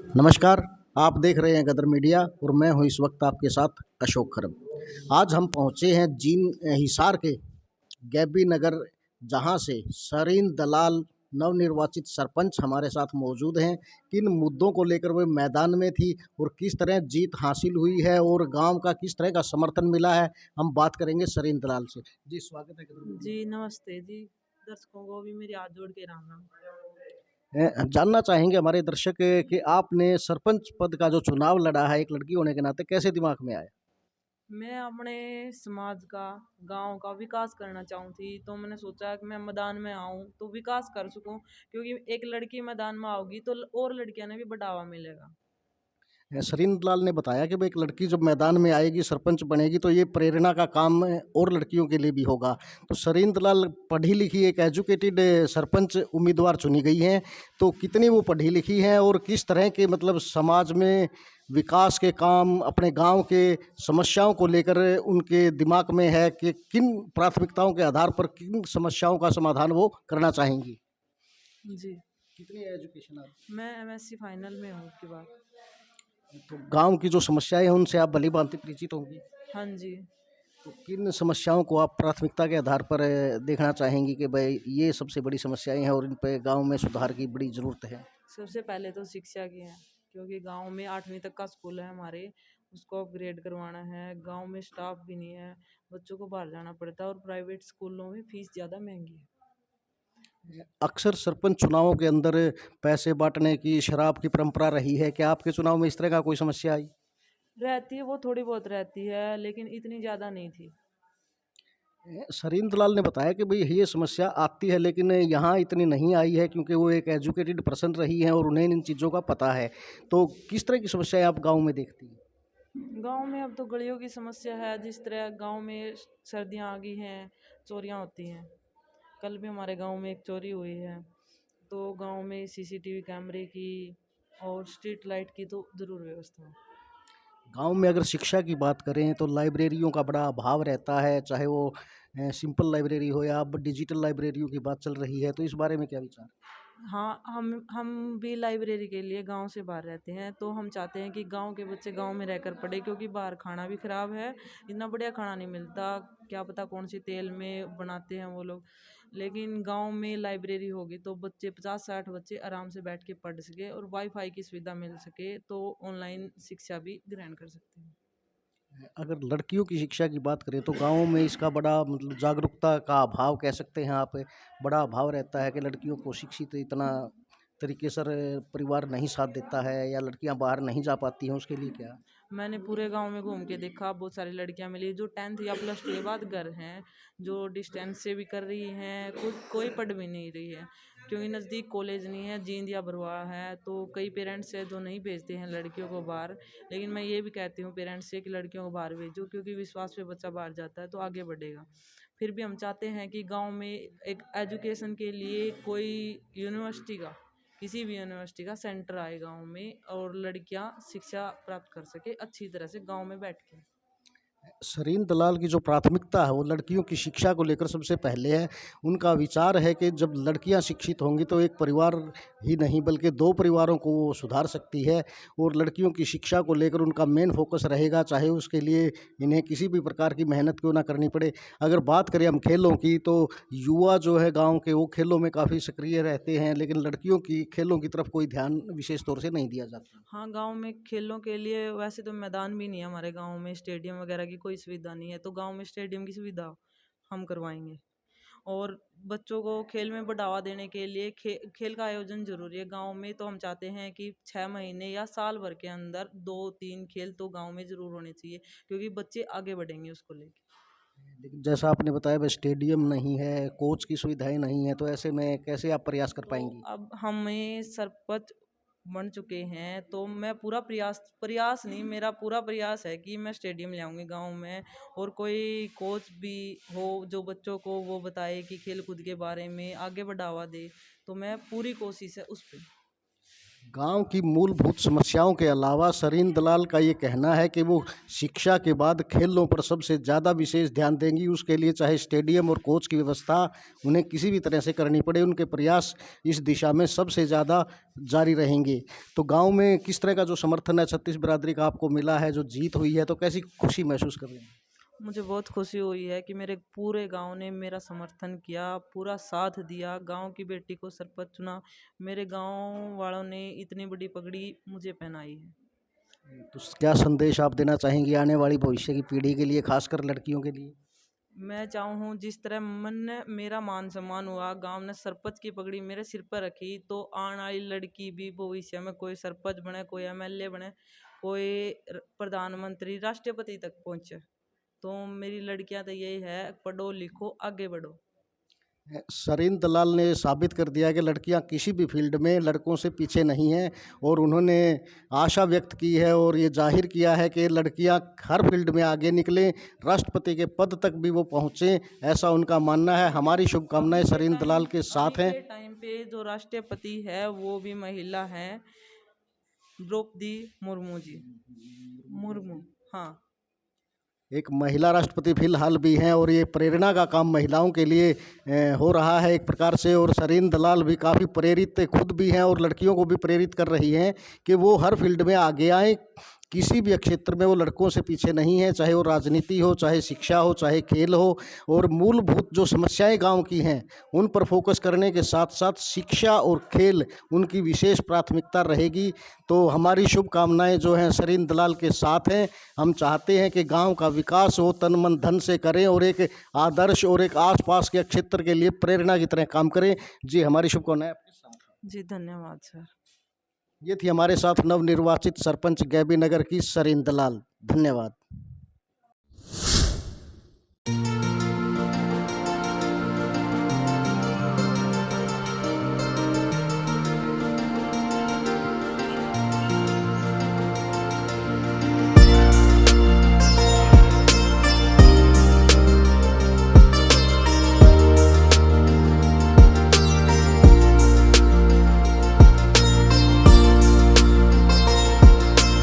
नमस्कार। आप देख रहे हैं गदर मीडिया और मैं हूं इस वक्त आपके साथ अशोक खरब। आज हम पहुंचे हैं हिसार के गैबी नगर, जहां से सरीन दलाल नवनिर्वाचित सरपंच हमारे साथ मौजूद हैं। किन मुद्दों को लेकर वे मैदान में थी और किस तरह जीत हासिल हुई है और गांव का किस तरह का समर्थन मिला है, हम बात करेंगे सरीन दलाल से। जी, स्वागत है गदर मीडिया जी, नमस्ते जी। दर्शकों को भी मेरी हाथ जोड़ के राम राम। जानना चाहेंगे हमारे दर्शक कि आपने सरपंच पद का जो चुनाव लड़ा है एक लड़की होने के नाते, कैसे दिमाग में आया? मैं अपने समाज का, गांव का विकास करना चाहूँ थी, तो मैंने सोचा कि मैं मैदान में आऊँ तो विकास कर सकूँ, क्योंकि एक लड़की मैदान में आओगी तो और लड़कियां ने भी बढ़ावा मिलेगा। सरीन लाल ने बताया कि भाई एक लड़की जब मैदान में आएगी, सरपंच बनेगी, तो ये प्रेरणा का काम और लड़कियों के लिए भी होगा। तो सरीन लाल पढ़ी लिखी एक एजुकेटेड सरपंच उम्मीदवार चुनी गई हैं। तो कितनी वो पढ़ी लिखी हैं और किस तरह के मतलब समाज में विकास के काम, अपने गांव के समस्याओं को लेकर उनके दिमाग में है कि किन प्राथमिकताओं के आधार पर किन समस्याओं का समाधान वो करना चाहेंगी? जी, कितनी एजुकेशन आप? मैं एमएससी फाइनल में हूँ की बात। तो गांव की जो समस्याएं हैं उनसे आप भली भांति परिचित होंगी। हाँ जी। तो किन समस्याओं को आप प्राथमिकता के आधार पर देखना चाहेंगी कि भाई ये सबसे बड़ी समस्याएं हैं और इन पे गांव में सुधार की बड़ी ज़रूरत है? सबसे पहले तो शिक्षा की है, क्योंकि गांव में 8वीं तक का स्कूल है हमारे, उसको अपग्रेड करवाना है। गांव में स्टाफ भी नहीं है, बच्चों को बाहर जाना पड़ता है और प्राइवेट स्कूलों में फीस ज़्यादा महंगी है। अक्सर सरपंच चुनावों के अंदर पैसे बांटने की, शराब की परंपरा रही है। क्या आपके चुनाव में इस तरह का कोई समस्या आई? रहती है, वो थोड़ी बहुत रहती है, लेकिन इतनी ज़्यादा नहीं थी। सरीन दलाल ने बताया कि भाई ये समस्या आती है लेकिन यहाँ इतनी नहीं आई है क्योंकि वो एक एजुकेटेड पर्सन रही हैं और उन्हें इन चीज़ों का पता है। तो किस तरह की समस्याएं आप गांव में देखती हैं? गांव में अब तो गलियों की समस्या है। जिस तरह गांव में सर्दियां आ गई हैं, चोरियां होती हैं। कल भी हमारे गांव में एक चोरी हुई है। तो गांव में सीसीटीवी कैमरे की और स्ट्रीट लाइट की तो ज़रूर व्यवस्था है। गांव में अगर शिक्षा की बात करें तो लाइब्रेरियों का बड़ा अभाव रहता है, चाहे वो सिंपल लाइब्रेरी हो या अब डिजिटल लाइब्रेरियों की बात चल रही है। तो इस बारे में क्या विचार? हाँ, हम भी लाइब्रेरी के लिए गांव से बाहर रहते हैं, तो हम चाहते हैं कि गांव के बच्चे गांव में रहकर पढ़े, क्योंकि बाहर खाना भी खराब है। इतना बढ़िया खाना नहीं मिलता, क्या पता कौन सी तेल में बनाते हैं वो लोग। लेकिन गांव में लाइब्रेरी होगी तो बच्चे 50-60 बच्चे आराम से बैठ के पढ़ सके और वाईफाई की सुविधा मिल सके, तो ऑनलाइन शिक्षा भी ग्रहण कर सकते हैं। अगर लड़कियों की शिक्षा की बात करें तो गाँव में इसका बड़ा मतलब जागरूकता का अभाव कह सकते हैं आप। बड़ा अभाव रहता है कि लड़कियों को शिक्षित इतना तरीके से परिवार नहीं साथ देता है या लड़कियां बाहर नहीं जा पाती हैं, उसके लिए क्या? मैंने पूरे गांव में घूम के देखा, बहुत सारी लड़कियां मिली जो 10th या +2 के बाद घर हैं, जो डिस्टेंस से भी कर रही हैं, कोई पढ़ भी नहीं रही है, क्योंकि नज़दीक कॉलेज नहीं है, जींद या बरवा है। तो कई पेरेंट्स है जो नहीं भेजते हैं लड़कियों को बाहर। लेकिन मैं ये भी कहती हूँ पेरेंट्स से कि लड़कियों को बाहर भेजो, क्योंकि विश्वास पे बच्चा बाहर जाता है तो आगे बढ़ेगा। फिर भी हम चाहते हैं कि गाँव में एक एजुकेशन के लिए कोई यूनिवर्सिटी का, किसी भी यूनिवर्सिटी का सेंटर आए गांव में, और लड़कियां शिक्षा प्राप्त कर सके अच्छी तरह से गांव में बैठ के। सरीन दलाल की जो प्राथमिकता है वो लड़कियों की शिक्षा को लेकर सबसे पहले है। उनका विचार है कि जब लड़कियां शिक्षित होंगी तो एक परिवार ही नहीं बल्कि दो परिवारों को वो सुधार सकती है। और लड़कियों की शिक्षा को लेकर उनका मेन फोकस रहेगा, चाहे उसके लिए इन्हें किसी भी प्रकार की मेहनत क्यों ना करनी पड़े। अगर बात करें हम खेलों की तो युवा जो है गाँव के वो खेलों में काफ़ी सक्रिय रहते हैं, लेकिन लड़कियों की खेलों की तरफ कोई ध्यान विशेष तौर से नहीं दिया जाता। हाँ, गांव में खेलों के लिए वैसे तो मैदान भी नहीं है हमारे गांव में, स्टेडियम वगैरह की कोई सुविधा नहीं है, तो गांव में स्टेडियम की सुविधा हम करवाएंगे। और बच्चों को खेल में बढ़ावा देने के लिए खेल का आयोजन जरूरी है गांव में। तो हम चाहते हैं कि 6 महीने या साल भर के अंदर 2-3 खेल तो गांव में जरूर होने चाहिए, क्योंकि बच्चे आगे बढ़ेंगे उसको लेके। लेकिन जैसा आपने बताया भाई स्टेडियम नहीं है, कोच की सुविधाएं नहीं है, तो ऐसे में कैसे आप प्रयास कर तो पाएंगी? अब हमें सरपंच बन चुके हैं, तो मैं पूरा प्रयास प्रयास नहीं, मेरा पूरा प्रयास है कि मैं स्टेडियम ले आऊँगी गाँव में, और कोई कोच भी हो जो बच्चों को वो बताए कि खेल कूद के बारे में आगे बढ़ावा दे। तो मैं पूरी कोशिश है उस पर। गांव की मूलभूत समस्याओं के अलावा सरीन दलाल का ये कहना है कि वो शिक्षा के बाद खेलों पर सबसे ज़्यादा विशेष ध्यान देंगी। उसके लिए चाहे स्टेडियम और कोच की व्यवस्था उन्हें किसी भी तरह से करनी पड़े, उनके प्रयास इस दिशा में सबसे ज़्यादा जारी रहेंगे। तो गांव में किस तरह का जो समर्थन है छत्तीस बिरादरी का आपको मिला है, जो जीत हुई है, तो कैसी खुशी महसूस कर रहे हैं? मुझे बहुत खुशी हुई है कि मेरे पूरे गांव ने मेरा समर्थन किया, पूरा साथ दिया, गांव की बेटी को सरपंच चुना। मेरे गांव वालों ने इतनी बड़ी पगड़ी मुझे पहनाई है। तो क्या संदेश आप देना चाहेंगे आने वाली भविष्य की पीढ़ी के लिए, खासकर लड़कियों के लिए? मैं चाहूँ जिस तरह मन ने मेरा मान सम्मान हुआ, गांव ने सरपंच की पगड़ी मेरे सिर पर रखी, तो आने वाली लड़की भी भविष्य में कोई सरपंच बने, कोई एमएलए बने, कोई प्रधानमंत्री, राष्ट्रपति तक पहुंचे। तो मेरी लड़कियां तो यही है, पढ़ो लिखो आगे बढ़ो। सरीन दलाल ने साबित कर दिया कि लड़कियां किसी भी फील्ड में लड़कों से पीछे नहीं हैं, और उन्होंने आशा व्यक्त की है और ये जाहिर किया है कि लड़कियां हर फील्ड में आगे निकलें, राष्ट्रपति के पद तक भी वो पहुंचें, ऐसा उनका मानना है। हमारी शुभकामनाएं सरीन दलाल के साथ हैं। अभी के टाइम पे जो राष्ट्रपति है वो भी महिला है, द्रौपदी मुर्मू जी। मुर्मू, हाँ। एक महिला राष्ट्रपति फिलहाल भी हैं, और ये प्रेरणा का काम महिलाओं के लिए हो रहा है एक प्रकार से। और सरीन दलाल भी काफ़ी प्रेरित खुद भी हैं और लड़कियों को भी प्रेरित कर रही हैं कि वो हर फील्ड में आगे आएँ, किसी भी क्षेत्र में वो लड़कों से पीछे नहीं है, चाहे वो राजनीति हो, चाहे शिक्षा हो, चाहे खेल हो। और मूलभूत जो समस्याएं गांव की हैं उन पर फोकस करने के साथ साथ शिक्षा और खेल उनकी विशेष प्राथमिकता रहेगी। तो हमारी शुभकामनाएं जो हैं सरीन दलाल के साथ हैं। हम चाहते हैं कि गांव का विकास हो, तन मन धन से करें, और एक आदर्श और एक आसपास के क्षेत्र के लिए प्रेरणा की तरह काम करें। जी, हमारी शुभकामनाएं आपके साथ हैं। जी धन्यवाद सर। ये थी हमारे साथ नवनिर्वाचित सरपंच गैबी नगर की सरीन दलाल। धन्यवाद।